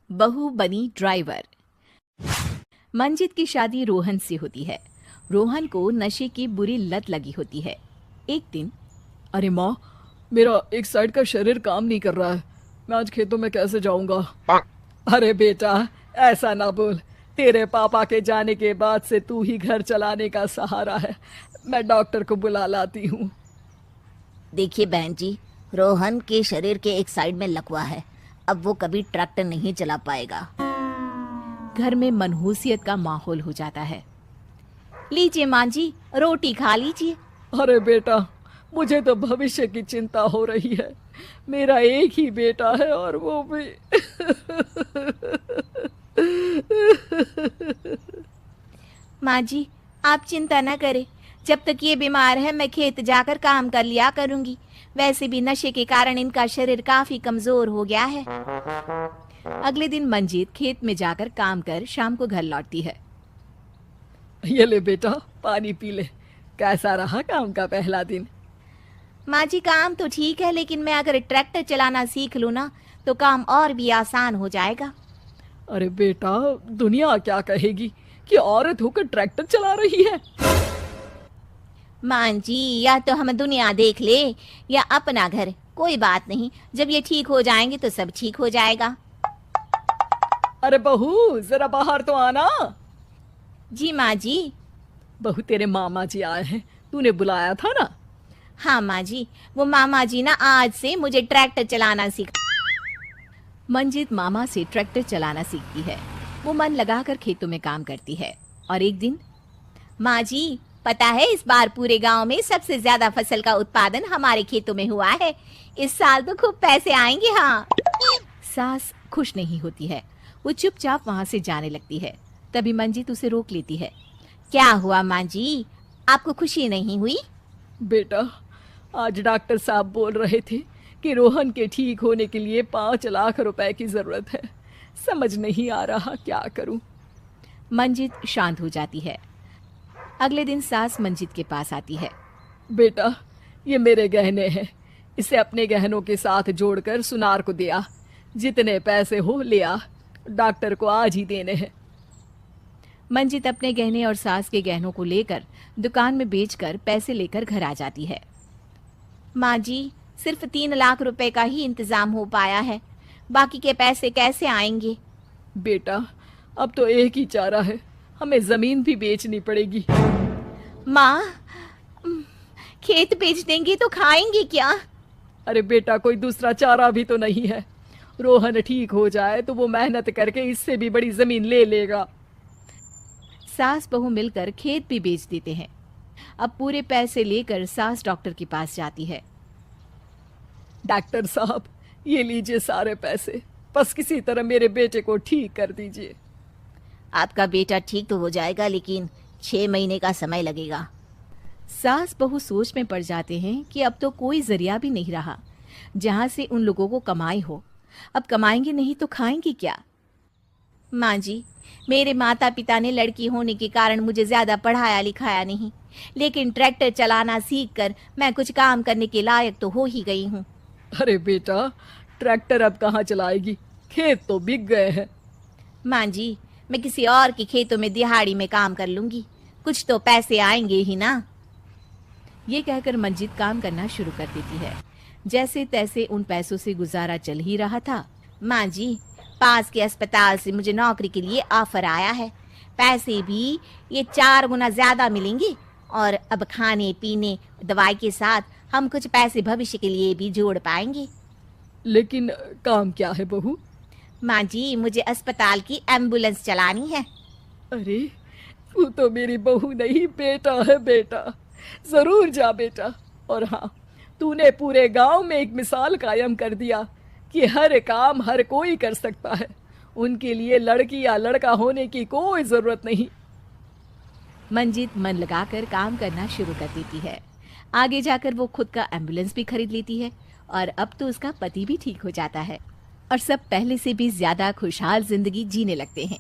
बहू बनी ड्राइवर। मंजित की शादी रोहन से होती है। रोहन को नशे की बुरी लत लगी होती है। एक दिन, अरे माँ, मेरा एक साइड का शरीर काम नहीं कर रहा है। मैं आज खेतों में कैसे जाऊंगा? अरे बेटा, ऐसा ना बोल। तेरे पापा के जाने के बाद से तू ही घर चलाने का सहारा है। मैं डॉक्टर को बुला लाती हूँ। देखिए बहन जी, रोहन के शरीर के एक साइड में लकवा है। अब वो कभी ट्रैक्टर नहीं चला पाएगा। घर में मनहूसियत का माहौल हो जाता है। लीजिए माँ जी, रोटी खा लीजिए। अरे बेटा, मुझे तो भविष्य की चिंता हो रही है। मेरा एक ही बेटा है और वो भी माँ जी, आप चिंता न करें। जब तक ये बीमार है मैं खेत जाकर काम कर लिया करूंगी। वैसे भी नशे के कारण इनका शरीर काफी कमजोर हो गया है। अगले दिन मंजीत खेत में जाकर काम कर शाम को घर लौटती है। ये ले बेटा, पानी पी ले। कैसा रहा काम का पहला दिन? माँ जी, काम तो ठीक है, लेकिन मैं अगर ट्रैक्टर चलाना सीख लूँ ना तो काम और भी आसान हो जाएगा। अरे बेटा, दुनिया क्या कहेगी कि औरत होकर ट्रैक्टर चला रही है? माँ जी, या तो हम दुनिया देख ले या अपना घर, कोई बात नहीं। जब ये ठीक हो जाएंगे तो सब ठीक हो जाएगा। अरे बहू, जरा बाहर तो आना। जी माँ जी। बहू, तेरे मामा जी आए हैं, तूने बुलाया था ना? हाँ माँ जी, वो मामा जी ना आज से मुझे ट्रैक्टर चलाना सीखा। मंजित मामा से ट्रैक्टर चलाना सीखती है। वो मन लगाकर खेतों में काम करती है। और एक दिन, माँ जी, पता है इस बार पूरे गांव में सबसे ज्यादा फसल का उत्पादन हमारे खेतों में हुआ है। इस साल तो खूब पैसे आएंगे। हाँ। सास खुश नहीं होती है। वो चुपचाप वहां से जाने लगती है। तभी मंजित उसे रोक लेती है। क्या हुआ माँ जी, आपको खुशी नहीं हुई? बेटा, आज डॉक्टर साहब बोल रहे थे कि रोहन के ठीक होने के लिए 5 लाख रुपए की जरूरत है। समझ नहीं आ रहा क्या करूं। मंजित शांत हो जाती है। अगले दिन सास मंजित के पास आती है। बेटा, ये मेरे गहने हैं। इसे अपने गहनों के साथ जोड़कर सुनार को दिया। जितने पैसे हो ले आ, डॉक्टर को आज ही देने हैं। मंजित अपने गहने और सास के गहनों को लेकर दुकान में बेचकर पैसे लेकर घर आ जाती है। माँ जी, सिर्फ 3 लाख रुपए का ही इंतजाम हो पाया है। बाकी के पैसे कैसे आएंगे? बेटा, अब तो एक ही चारा है, हमें जमीन भी बेचनी पड़ेगी। माँ, खेत बेच देंगे तो खाएंगे क्या? अरे बेटा, कोई दूसरा चारा भी तो नहीं है। रोहन ठीक हो जाए तो वो मेहनत करके इससे भी बड़ी जमीन ले लेगा। सास बहू मिलकर खेत भी बेच देते हैं। अब पूरे पैसे लेकर सास डॉक्टर के पास जाती है। डॉक्टर साहब, ये लीजिए सारे पैसे। बस किसी तरह मेरे बेटे को ठीक कर दीजिए। आपका बेटा ठीक तो हो जाएगा, लेकिन 6 महीने का समय लगेगा। सास बहू सोच में पड़ जाते हैं कि अब तो कोई जरिया भी नहीं रहा जहां से उन लोगों को कमाई हो। अब कमाएंगे नहीं तो खाएंगे क्या? माँ जी, मेरे माता पिता ने लड़की होने के कारण मुझे ज्यादा पढ़ाया लिखाया नहीं, लेकिन ट्रैक्टर चलाना सीखकर मैं कुछ काम करने के लायक तो हो ही गई हूँ। अरे बेटा, ट्रैक्टर अब कहाँ चलाएगी? खेत तो बिक गए हैं। माँ जी, मैं किसी और के खेतों में दिहाड़ी में काम कर लूंगी, कुछ तो पैसे आएंगे ही ना। ये कहकर मंजित काम करना शुरू कर देती है। जैसे तैसे उन पैसों से गुजारा चल ही रहा था। माँ जी, पास के अस्पताल से मुझे नौकरी के लिए ऑफर आया है। पैसे भी ये 4 गुना ज्यादा मिलेंगे और अब खाने पीने दवाई के साथ हम कुछ पैसे भविष्य के लिए भी जोड़ पाएंगे। लेकिन काम क्या है बहू? माँ जी, मुझे अस्पताल की एम्बुलेंस चलानी है। अरे, तू तो मेरी बहू नहीं, बेटा है बेटा। जरूर जा बेटा। और हाँ, तूने पूरे गांव में एक मिसाल कायम कर दिया कि हर काम हर कोई कर सकता है। उनके लिए लड़की या लड़का होने की कोई जरूरत नहीं। मंजित मन लगाकर काम करना शुरू कर देती है। आगे जाकर वो खुद का एम्बुलेंस भी खरीद लेती है और अब तो उसका पति भी ठीक हो जाता है और सब पहले से भी ज्यादा खुशहाल जिंदगी जीने लगते हैं।